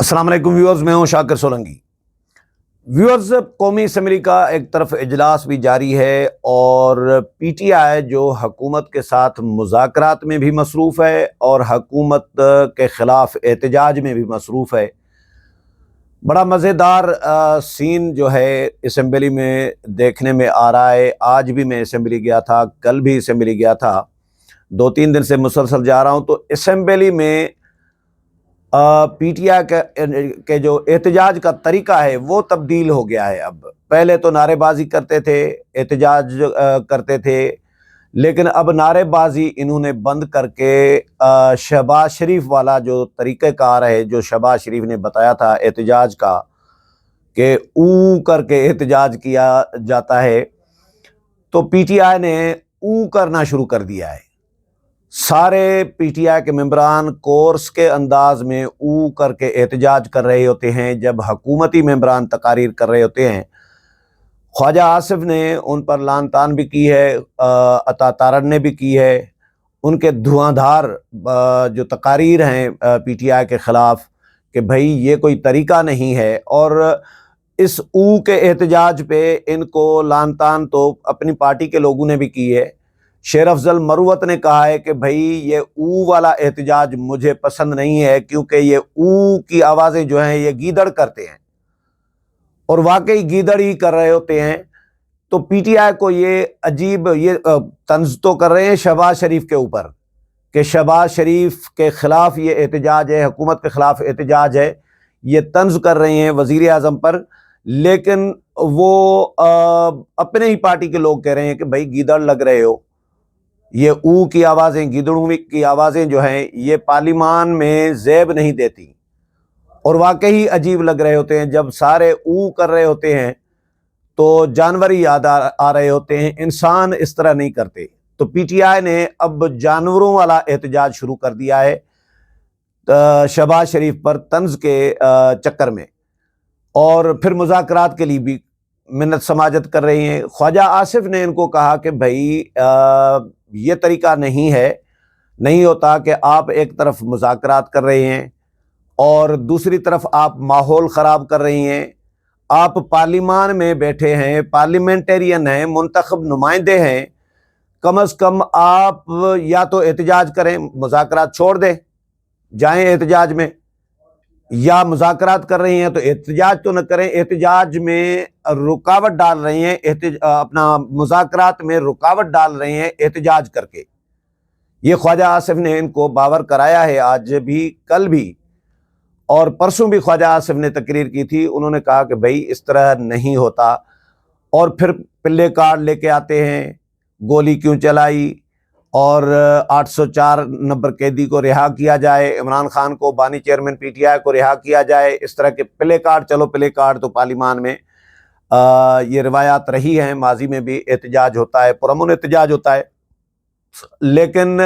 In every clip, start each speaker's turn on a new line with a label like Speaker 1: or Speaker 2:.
Speaker 1: अस्सलाम वालेकुम व्यूअर्स, मैं हूं शाकिर सोलंकी। व्यूअर्स, कौमी असम्बली का एक तरफ इजलास भी जारी है और पीटीआई जो हुकूमत के साथ मुज़ाकरात में भी मसरूफ़ है और हुकूमत के ख़िलाफ़ एहतजाज में भी मसरूफ़ है। बड़ा मज़ेदार सीन जो है असम्बली में देखने में आ रहा है। आज भी मैं असम्बली गया था, कल भी असम्बली गया था, 2-3 दिन से मुसलसल जा रहा हूँ। तो असम्बली में पीटीआई के जो एहतजाज का तरीका है वो तब्दील हो गया है। अब पहले तो नारेबाजी करते थे, एहतजाज करते थे, लेकिन अब नारेबाजी इन्होंने बंद करके शहबाज शरीफ वाला जो तरीक़ेकार है, जो शहबाज शरीफ ने बताया था एहतजाज का कि ऊ करके एहतजाज किया जाता है, तो पीटीआई ने ऊ करना शुरू कर दिया है। सारे पीटीआई के मेंबरान कोर्स के अंदाज में ऊ करके एहतजाज कर रहे होते हैं जब हुकूमती मेंबरान तकारीर कर रहे होते हैं। ख्वाजा आसिफ ने उन पर लान तान भी की है, अता तारड़ ने भी की है। उनके धुआंधार जो तकारीर हैं पीटीआई के ख़िलाफ़ कि भाई ये कोई तरीका नहीं है, और इस ऊ के एहतजाज पे इनको लान तान तो अपनी पार्टी के लोगों ने भी की है। शेर अफजल मरूवत ने कहा है कि भाई ये ऊ वाला एहतजाज मुझे पसंद नहीं है, क्योंकि ये ऊ की आवाज़ें जो हैं ये गीदड़ करते हैं, और वाकई गीदड़ ही कर रहे होते हैं। तो पीटीआई को ये अजीब तंज तो कर रहे हैं शहबाज शरीफ के ऊपर कि शहबाज शरीफ के ख़िलाफ़ ये एहतजाज है, हुकूमत के ख़िलाफ़ एहतजाज है, ये तंज कर रहे हैं वज़ीर आज़म पर। लेकिन वो अपने ही पार्टी के लोग कह रहे हैं कि भाई गीदड़ लग रहे हो। ये ऊ की आवाज़ें, गीदड़ों की आवाज़ें जो हैं ये पार्लिमान में ज़ेब नहीं देती, और वाकई अजीब लग रहे होते हैं। जब सारे ऊ कर रहे होते हैं तो जानवर ही याद आ रहे होते हैं, इंसान इस तरह नहीं करते। तो पीटीआई ने अब जानवरों वाला एहतजाज शुरू कर दिया है शहबाज शरीफ पर तंज के चक्कर में, और फिर मुज़ाकरात के लिए भी मिन्नत समाजत कर रही हैं। ख्वाजा आसिफ ने इनको कहा कि भाई ये तरीका नहीं होता कि आप एक तरफ मुज़ाकरात कर रहे हैं और दूसरी तरफ आप माहौल ख़राब कर रही हैं। आप पार्लिमान में बैठे हैं, पार्लियामेंटेरियन हैं, मुंतखब नुमाइंदे हैं, कम अज़ कम आप या तो एहतजाज करें, मुज़ाकरात छोड़ दें, जाएं एहतजाज में, या मुज़ाकरात कर रही हैं तो एहतजाज तो न करें, एहतजाज में रुकावट डाल रही हैं, अपना मुज़ाकरात में रुकावट डाल रही हैं एहतजाज करके। ये ख्वाजा आसिफ ने इनको बावर कराया है, आज भी, कल भी और परसों भी ख्वाजा आसिफ ने तकरीर की थी। उन्होंने कहा कि भाई इस तरह नहीं होता, और फिर प्ले कार्ड लेके आते हैं, गोली क्यों चलाई, और 804 नंबर कैदी को रिहा किया जाए, इमरान खान को, बानी चेयरमैन पीटीआई को रिहा किया जाए, इस तरह के प्ले कार्ड। चलो प्ले कार्ड तो पार्लिमान में ये रिवायात रही हैं, माजी में भी एहतजाज होता है, पुरअमन एहतजाज होता है, लेकिन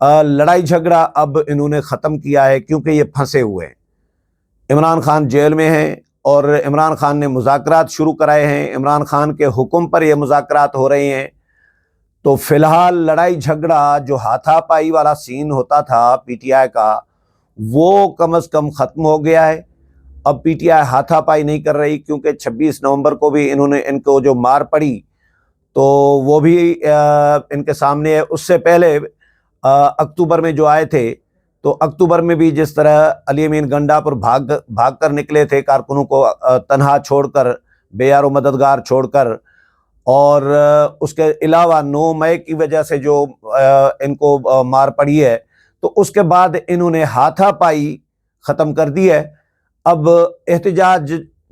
Speaker 1: लड़ाई झगड़ा अब इन्होंने ख़त्म किया है क्योंकि ये फंसे हुए हैं। इमरान खान जेल में हैं और इमरान खान ने मुज़ाकरात शुरू कराए हैं, इमरान खान के हुक्म पर ये मुज़ाकरात हो रहे हैं। तो फ़िलहाल लड़ाई झगड़ा जो हाथापाई वाला सीन होता था पीटीआई का, वो कम अज़ कम ख़त्म हो गया है। अब पीटीआई हाथापाई नहीं कर रही, क्योंकि 26 नवंबर को भी इनको जो मार पड़ी तो वो भी इनके सामने है। उससे पहले अक्टूबर में जो आए थे, तो अक्टूबर में भी जिस तरह अली अमीन गंडापुर भाग कर निकले थे, कारकुनों को तनहा छोड़कर, बेयारो मददगार छोड़कर, और उसके अलावा 9 मई की वजह से जो इनको मार पड़ी है, तो उसके बाद इन्होंने हाथापाई ख़त्म कर दी है। अब एहतजाज,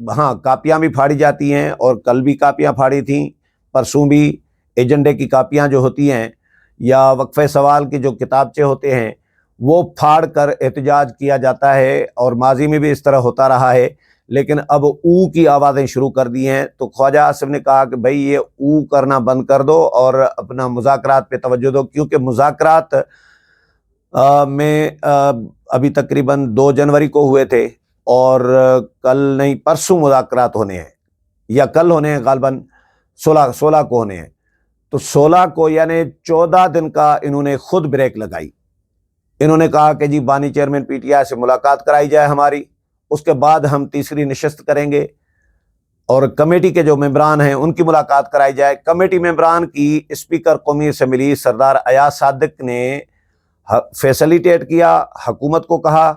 Speaker 1: हाँ, कापियाँ भी फाड़ी जाती हैं, और कल भी कापियाँ फाड़ी थीं, परसों भी। एजेंडे की कापियाँ जो होती हैं या वक्फ़े सवाल के जो किताबचे होते हैं वो फाड़ कर एहतजाज किया जाता है, और माजी में भी इस तरह होता रहा है। लेकिन अब ऊ की आवाज़ें शुरू कर दी हैं। तो ख्वाजा आसिफ ने कहा कि भाई ये ऊ करना बंद कर दो और अपना मुज़ाकरात पे तवज्जो दो, क्योंकि मुज़ाकरात में अभी तकरीबन 2 जनवरी को हुए थे, और कल नहीं परसों मुज़ाकरात होने हैं, या कल होने हैं, गालिबन 16 को होने हैं। तो 16 को यानी 14 दिन का इन्होंने खुद ब्रेक लगाई। इन्होंने कहा कि जी बानी चेयरमैन पीटीआई से मुलाकात कराई जाए हमारी, उसके बाद हम तीसरी नशस्त करेंगे और कमेटी के जो मेंबरान हैं उनकी मुलाकात कराई जाए। कमेटी मेंबरान की स्पीकर कौमी असम्बली सरदार अयाज सादिक ने फैसिलिटेट किया, हुकूमत को कहा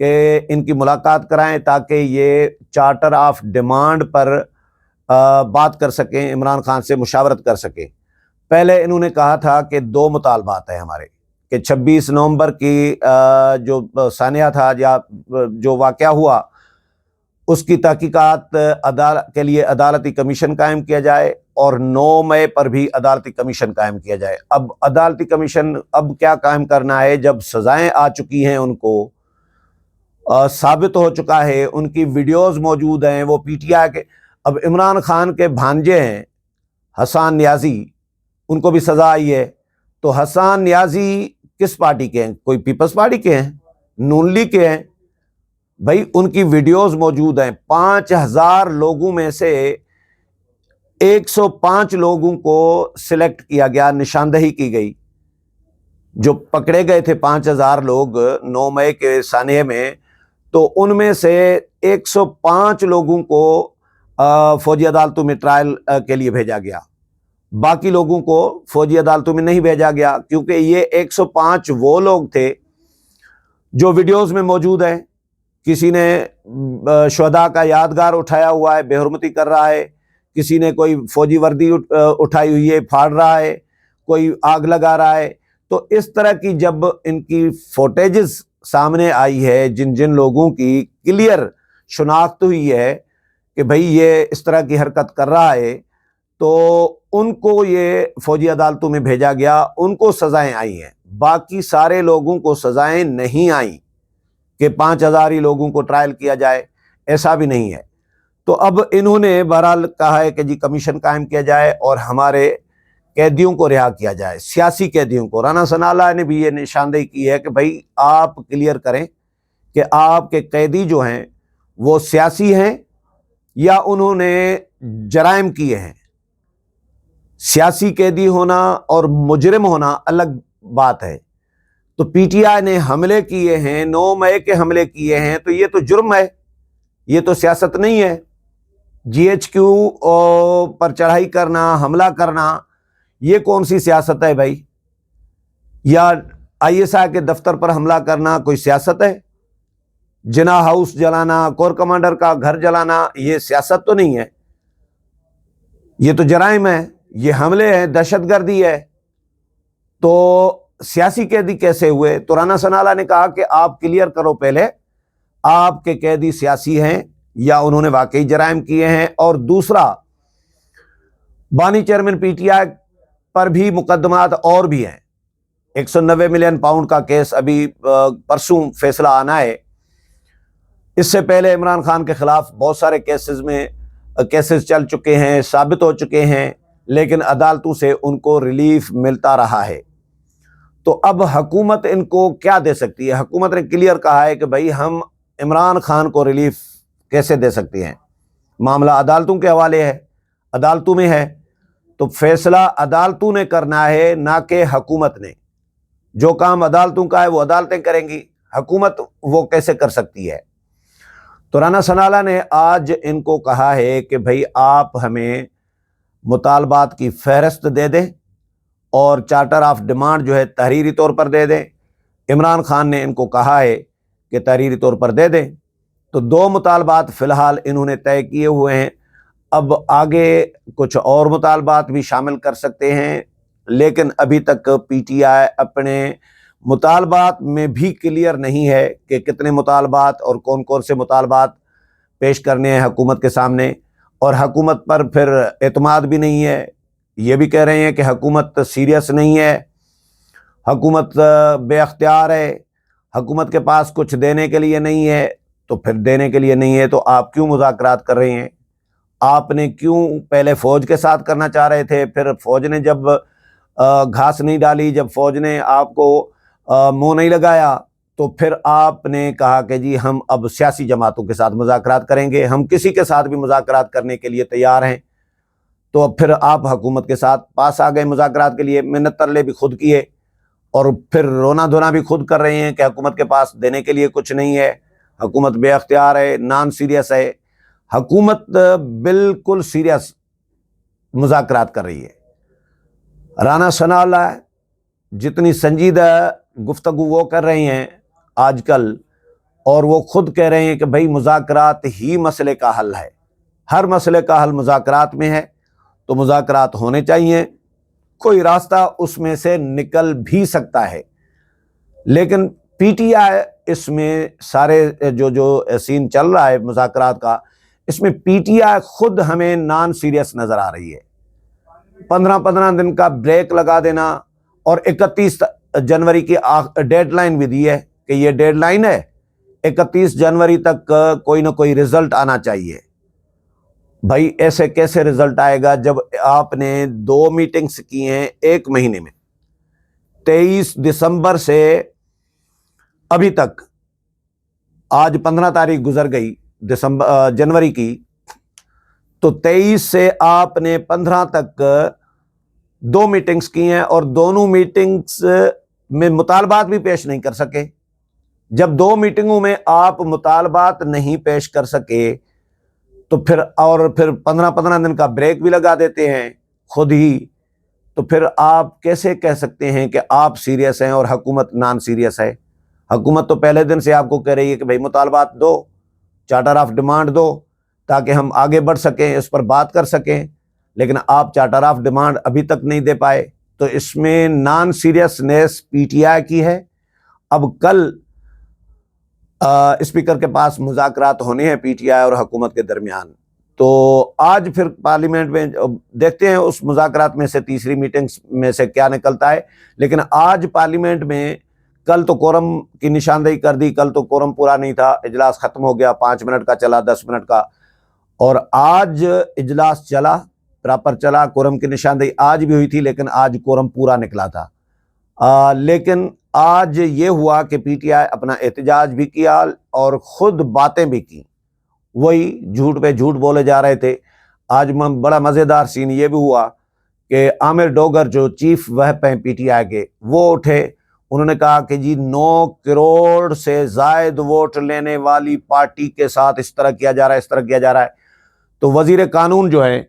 Speaker 1: कि इनकी मुलाकात कराएं ताकि ये चार्टर ऑफ डिमांड पर बात कर सकें, इमरान खान से मुशावरत कर सकें। पहले इन्होंने कहा था कि 2 मुतालबात हैं हमारे, कि 26 नवंबर की जो सानिया था या जो वाक़या हुआ उसकी तहकीकात के लिए अदालती कमीशन कायम किया जाए और 9 मई पर भी अदालती कमीशन कायम किया जाए। अब अदालती कमीशन अब क्या कायम करना है जब सज़ाएं आ चुकी हैं, उनको साबित हो चुका है, उनकी वीडियोस मौजूद हैं, वो पीटीआई के। अब इमरान खान के भांजे हैं हसन नियाज़ी, उनको भी सज़ा आई है। तो हसन नियाज़ी किस पार्टी के हैं? कोई पीपल्स पार्टी के हैं, नून लीग के हैं। भाई उनकी वीडियोस मौजूद हैं। 5000 लोगों में से 105 लोगों को सिलेक्ट किया गया, निशानदही की गई। जो पकड़े गए थे 5000 लोग 9 मई के सानिये में, तो उनमें से 105 लोगों को फौजी अदालतों में ट्रायल के लिए भेजा गया। बाकी लोगों को फौजी अदालतों में नहीं भेजा गया, क्योंकि ये 105 वो लोग थे जो वीडियोस में मौजूद हैं। किसी ने शुहदा का यादगार उठाया हुआ है, बेहुरमती कर रहा है, किसी ने कोई फौजी वर्दी उठाई हुई है, फाड़ रहा है, कोई आग लगा रहा है। तो इस तरह की जब इनकी फुटेजेस सामने आई है, जिन जिन लोगों की क्लियर शुनाख्त हुई है कि भाई ये इस तरह की हरकत कर रहा है, तो उनको ये फौजी अदालतों में भेजा गया, उनको सज़ाएं आई हैं। बाकी सारे लोगों को सज़ाएं नहीं आई कि 5000 ही लोगों को ट्रायल किया जाए, ऐसा भी नहीं है। तो अब इन्होंने बहरहाल कहा है कि जी कमीशन कायम किया जाए और हमारे कैदियों को रिहा किया जाए, सियासी कैदियों को। राना सनाउल्लाह ने भी ये निशानदेही की है कि भाई आप क्लियर करें कि आपके कैदी जो हैं वो सियासी हैं या उन्होंने जराइम किए हैं। सियासी कैदी होना और मुजरिम होना अलग बात है। तो पीटीआई ने हमले किए हैं, 9 मई के हमले किए हैं, तो ये तो जुर्म है, ये तो सियासत नहीं है। जीएचक्यू पर चढ़ाई करना, हमला करना, ये कौन सी सियासत है भाई? या आईएसआई के दफ्तर पर हमला करना कोई सियासत है? जिना हाउस जलाना, कोर कमांडर का घर जलाना, ये सियासत तो नहीं है, ये तो जराइम है, ये हमले हैं, दहशतगर्दी है। तो सियासी कैदी कैसे हुए? तो राना सनाउल्लाह ने कहा कि आप क्लियर करो पहले, आपके कैदी सियासी हैं या उन्होंने वाकई जराइम किए हैं। और दूसरा, बानी चेयरमैन पीटीआई पर भी मुकदमात और भी हैं। 190 मिलियन पाउंड का केस अभी परसों फैसला आना है। इससे पहले इमरान खान के खिलाफ बहुत सारे केसेस चल चुके हैं, साबित हो चुके हैं, लेकिन अदालतों से उनको रिलीफ मिलता रहा है। तो अब हुकूमत इनको क्या दे सकती है? हुकूमत ने क्लियर कहा है कि भाई हम इमरान खान को रिलीफ कैसे दे सकती हैं। मामला अदालतों के हवाले है, अदालतों में है, तो फैसला अदालतों ने करना है, ना कि हुकूमत ने। जो काम अदालतों का है वो अदालतें करेंगी, हुकूमत वो कैसे कर सकती है? तो राना सनाउल्लाह ने आज इनको कहा है कि भाई आप हमें मुतालबात की फहरिस्त दे दें और चार्टर ऑफ डिमांड जो है तहरीरी तौर पर दे दें। इमरान खान ने इनको कहा है कि तहरीरी तौर पर दे दें। तो 2 मुतालबात फ़िलहाल इन्होंने तय किए हुए हैं। अब आगे कुछ और मुतालबात भी शामिल कर सकते हैं, लेकिन अभी तक पीटीआई अपने मुतालबात में भी क्लियर नहीं है कि कितने मुतालबात और कौन कौन से मुतालबात पेश करने हैं हुकूमत के सामने। और हुकूमत पर फिर एतमाद भी नहीं है। ये भी कह रहे हैं कि हुकूमत सीरियस नहीं है, हुकूमत बेअख्तियार है, हुकूमत के पास कुछ देने के लिए नहीं है। तो फिर देने के लिए नहीं है तो आप क्यों मुज़ाकरात कर रहे हैं? आपने क्यों पहले फ़ौज के साथ करना चाह रहे थे, फिर फ़ौज ने जब घास नहीं डाली, जब फ़ौज ने आपको मुँह नहीं लगाया, तो फिर आपने कहा कि जी हम अब सियासी जमातों के साथ मुज़ाकरात करेंगे, हम किसी के साथ भी मुज़ाकरात करने के लिए तैयार हैं। तो अब फिर आप हुकूमत के साथ पास आ गए मुज़ाकरात के लिए, मिन्नत तरले भी खुद किए और फिर रोना धोना भी खुद कर रहे हैं कि हुकूमत के पास देने के लिए कुछ नहीं है, हुकूमत बेअख्तियार है, नॉन सीरियस है। हुकूमत बिल्कुल सीरियस मुज़ाकरात कर रही है। राना सनाउल्लाह जितनी संजीदा गुफ्तगू वो कर रही हैं आजकल, और वो खुद कह रहे हैं कि भाई मुज़ाकरात ही मसले का हल है, हर मसले का हल मुज़ाकरात में है, तो मुज़ाकरात होने चाहिए, कोई रास्ता उसमें से निकल भी सकता है। लेकिन पीटीआई इसमें सारे जो सीन चल रहा है मुज़ाकरात का, इसमें पीटीआई खुद हमें नॉन सीरियस नज़र आ रही है। 15-15 दिन का ब्रेक लगा देना और 31 जनवरी की डेडलाइन भी दी है कि ये डेडलाइन है, 31 जनवरी तक कोई ना कोई रिजल्ट आना चाहिए। भाई ऐसे कैसे रिजल्ट आएगा जब आपने 2 मीटिंग्स की हैं एक महीने में? 23 दिसंबर से अभी तक, आज 15 तारीख गुजर गई जनवरी की, तो 23 से आपने 15 तक 2 मीटिंग्स की हैं और दोनों मीटिंग्स में मुतालबात भी पेश नहीं कर सके। जब 2 मीटिंगों में आप मुतालबात नहीं पेश कर सके तो फिर 15-15 दिन का ब्रेक भी लगा देते हैं खुद ही, तो फिर आप कैसे कह सकते हैं कि आप सीरियस हैं और हुकूमत नॉन सीरियस है? हुकूमत तो पहले दिन से आपको कह रही है कि भाई मुतालबात दो, चार्टर ऑफ डिमांड दो, ताकि हम आगे बढ़ सकें, इस पर बात कर सकें, लेकिन आप चार्टर ऑफ डिमांड अभी तक नहीं दे पाए। तो इसमें नॉन सीरियसनेस पीटीआई की है। अब कल स्पीकर के पास मुज़ाकरात होने हैं पीटीआई और हुकूमत के दरमियान, तो आज फिर पार्लियामेंट में देखते हैं उस मुज़ाकरात में से तीसरी मीटिंग्स में से क्या निकलता है। लेकिन आज पार्लियामेंट में, कल तो कोरम की निशानदेही कर दी, कल तो कोरम पूरा नहीं था, इजलास खत्म हो गया, 5 मिनट का चला, 10 मिनट का, और आज इजलास चला, प्रॉपर चला, कोरम की निशानदेही आज भी हुई थी, लेकिन आज कोरम पूरा निकला था। लेकिन आज ये हुआ कि पीटीआई अपना एहतजाज भी किया और खुद बातें भी की, वही झूठ पे झूठ बोले जा रहे थे। आज बड़ा मज़ेदार सीन ये भी हुआ कि आमिर डोगर जो चीफ व्हिप हैं पीटीआई के, वो उठे, उन्होंने कहा कि जी 9 करोड़ से ज़ायद वोट लेने वाली पार्टी के साथ इस तरह किया जा रहा है, इस तरह किया जा रहा है। तो वजीर कानून जो है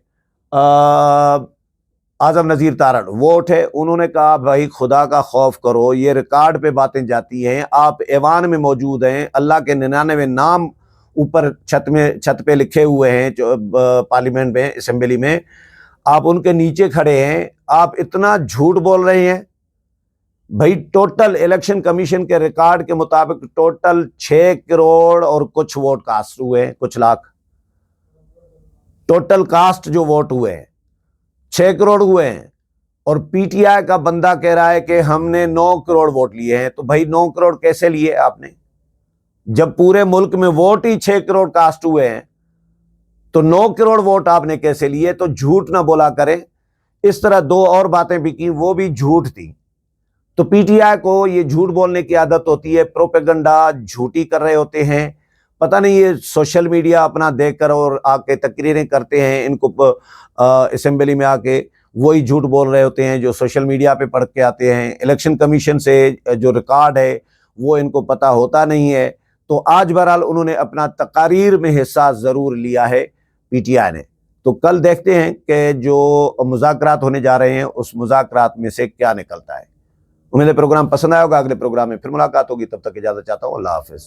Speaker 1: आज़म नज़ीर तारड़, वो उठे, उन्होंने कहा भाई खुदा का खौफ करो, ये रिकॉर्ड पे बातें जाती हैं, आप ऐवान में मौजूद हैं, अल्लाह के 99 नाम ऊपर छत पे लिखे हुए हैं पार्लियामेंट में, असेंबली में, आप उनके नीचे खड़े हैं, आप इतना झूठ बोल रहे हैं। भाई टोटल इलेक्शन कमीशन के रिकॉर्ड के मुताबिक टोटल 6 करोड़ और कुछ वोट कास्ट हुए हैं, कुछ लाख टोटल कास्ट जो वोट हुए हैं 6 करोड़ हुए हैं, और पीटीआई का बंदा कह रहा है कि हमने 9 करोड़ वोट लिए हैं। तो भाई 9 करोड़ कैसे लिए आपने? जब पूरे मुल्क में वोट ही 6 करोड़ कास्ट हुए हैं तो 9 करोड़ वोट आपने कैसे लिए? तो झूठ ना बोला करें। इस तरह 2 और बातें भी की, वो भी झूठ थी। तो पीटीआई को ये झूठ बोलने की आदत होती है, प्रोपेगेंडा झूठी कर रहे होते हैं। पता नहीं ये सोशल मीडिया अपना देखकर और आके तकरीरें करते हैं, इनको असेंबली में आके वही झूठ बोल रहे होते हैं जो सोशल मीडिया पे पढ़ के आते हैं। इलेक्शन कमीशन से जो रिकॉर्ड है वो इनको पता होता नहीं है। तो आज बहरहाल उन्होंने अपना तकारीर में हिस्सा ज़रूर लिया है पीटीआई ने। तो कल देखते हैं कि जो मुज़ाकरात होने जा रहे हैं उस मुज़ाकरात में से क्या निकलता है। उम्मीद है प्रोग्राम पसंद आया होगा। अगले प्रोग्राम में फिर मुलाकात होगी, तब तक इजाज़त चाहता हूँ। अल्लाह हाफ़िज़।